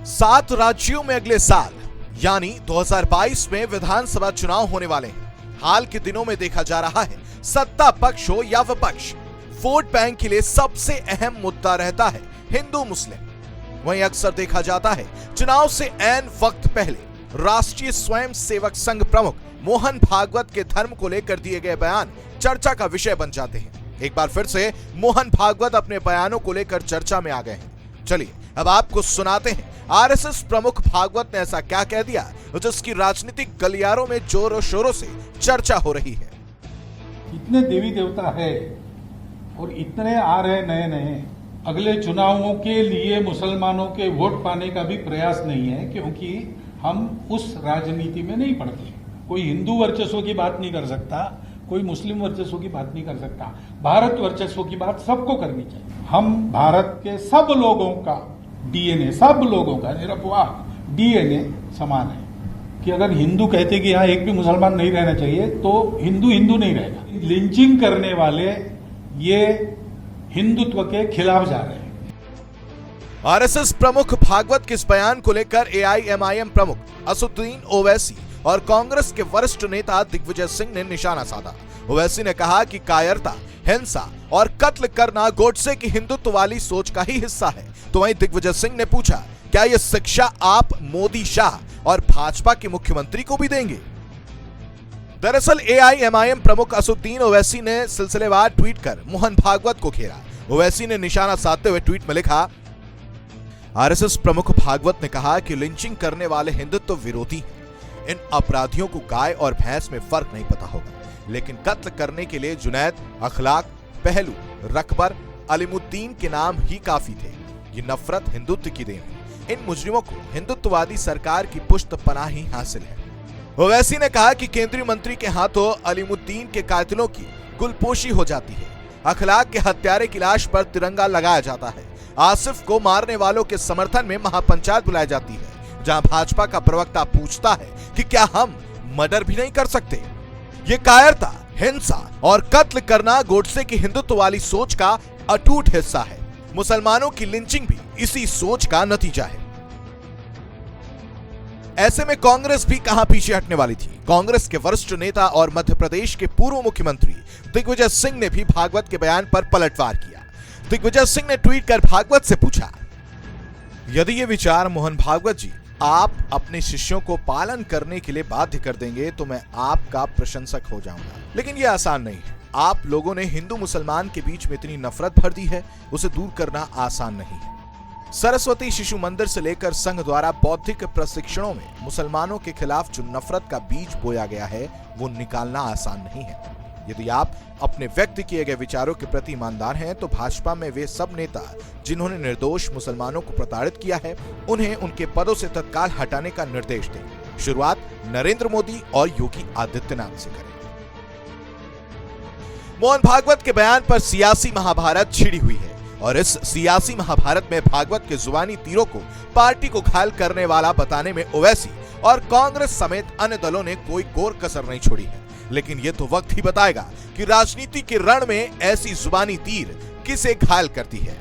7 राज्यों में अगले साल यानी 2022 में विधानसभा चुनाव होने वाले हैं। हाल के दिनों में देखा जा रहा है, सत्ता पक्ष हो या विपक्ष, वोट बैंक के लिए सबसे अहम मुद्दा रहता है हिंदू मुस्लिम। वहीं अक्सर देखा जाता है चुनाव से ऐन वक्त पहले राष्ट्रीय स्वयं सेवक संघ प्रमुख मोहन भागवत के धर्म को लेकर दिए गए बयान चर्चा का विषय बन जाते हैं। एक बार फिर से मोहन भागवत अपने बयानों को लेकर चर्चा में आ गए हैं। चलिए अब आपको सुनाते हैं आरएसएस प्रमुख भागवत ने ऐसा क्या कह दिया जिसकी राजनीतिक गलियारों में जोरों शोरों से चर्चा हो रही है। इतने देवी देवता है और इतने आ रहे नए नए, अगले चुनावों के लिए मुसलमानों के वोट पाने का भी प्रयास नहीं है, क्योंकि हम उस राजनीति में नहीं पड़ते। कोई हिंदू वर्चस्व की बात नहीं कर सकता, कोई मुस्लिम वर्चस्व की बात नहीं कर सकता। भारत वर्चस्व की बात सबको करनी चाहिए। हम भारत के सब लोगों का डीएनए, सब लोगों का निरपवाह डीएनए समान है कि अगर हिंदू कहते कि यहाँ एक भी मुसलमान नहीं रहना चाहिए तो हिंदू हिंदू नहीं रहेगा। लिंचिंग करने वाले ये हिंदुत्व के खिलाफ जा रहे हैं। आरएसएस प्रमुख भागवत के इस बयान को लेकर एआईएमआईएम प्रमुख असदुद्दीन ओवैसी और कांग्रेस के वरिष्ठ नेता दिग्विजय सिंह ने निशाना साधा। ओवैसी ने कहा कि कायरता, हिंसा और कत्ल करना गोडसे की हिंदुत्व वाली सोच का ही हिस्सा है। तो वहीं दिग्विजय सिंह ने पूछा, क्या यह शिक्षा आप मोदी, शाह और भाजपा के मुख्यमंत्री को भी देंगे? दरअसल एआईएमआईएम प्रमुख असदुद्दीन ओवैसी ने सिलसिलेवार ट्वीट कर मोहन भागवत को घेरा। ओवैसी ने निशाना साधते हुए ट्वीट में लिखा, आरएसएस प्रमुख भागवत ने कहा कि लिंचिंग करने वाले हिंदुत्व विरोधी हैं। इन अपराधियों को गाय और भैंस में फर्क नहीं पता होगा, लेकिन कत्ल करने के लिए जुनैद, अखलाक, पहलू, रकबर, अलीमुद्दीन के नाम ही काफी थे। ये नफरत हिंदुत्व की देन है। इन मुजरिमों को हिंदुत्ववादी सरकार की पुष्ट पनाह ही हासिल है। ओवैसी ने कहा कि केंद्रीय मंत्री के हाथों अलीमुद्दीन के कातिलों की गुलपोशी हो जाती है। अखलाक के हत्यारे की लाश पर तिरंगा लगाया जाता है। आसिफ को मारने वालों के समर्थन में महापंचायत बुलाई जाती है, जहां भाजपा का प्रवक्ता पूछता है कि क्या हम मर्डर भी नहीं कर सकते? ये कायरता, हिंसा और कत्ल करना गोडसे की हिंदुत्व वाली सोच का अटूट हिस्सा है। मुसलमानों की लिंचिंग भी इसी सोच का नतीजा है। ऐसे में कांग्रेस भी कहां पीछे हटने वाली थी। कांग्रेस के वरिष्ठ नेता और मध्य प्रदेश के पूर्व मुख्यमंत्री दिग्विजय सिंह ने भी भागवत के बयान पर पलटवार किया। दिग्विजय सिंह ने ट्वीट कर भागवत से पूछा, यदि ये विचार मोहन भागवत जी आप अपने शिष्यों को पालन करने के लिए बाध्य कर देंगे तो मैं आपका प्रशंसक हो जाऊंगा, लेकिन ये आसान नहीं है। आप लोगों ने हिंदू मुसलमान के बीच में इतनी नफरत भर दी है, उसे दूर करना आसान नहीं है। सरस्वती शिशु मंदिर से लेकर संघ द्वारा बौद्धिक प्रशिक्षणों में मुसलमानों के खिलाफ जो नफरत का बीज बोया गया है वो निकालना आसान नहीं है। यदि आप अपने व्यक्त किए गए विचारों के प्रति ईमानदार हैं तो भाजपा में वे सब नेता जिन्होंने निर्दोष मुसलमानों को प्रताड़ित किया है उन्हें उनके पदों से तत्काल हटाने का निर्देश दें। शुरुआत नरेंद्र मोदी और योगी आदित्यनाथ से करें। मोहन भागवत के बयान पर सियासी महाभारत छिड़ी हुई है और इस सियासी महाभारत में भागवत के जुबानी तीरों को पार्टी को घायल करने वाला बताने में ओवैसी और कांग्रेस समेत अन्य दलों ने कोई कोर कसर नहीं छोड़ी है। लेकिन यह तो वक्त ही बताएगा कि राजनीति के रण में ऐसी जुबानी तीर किसे घायल करती है।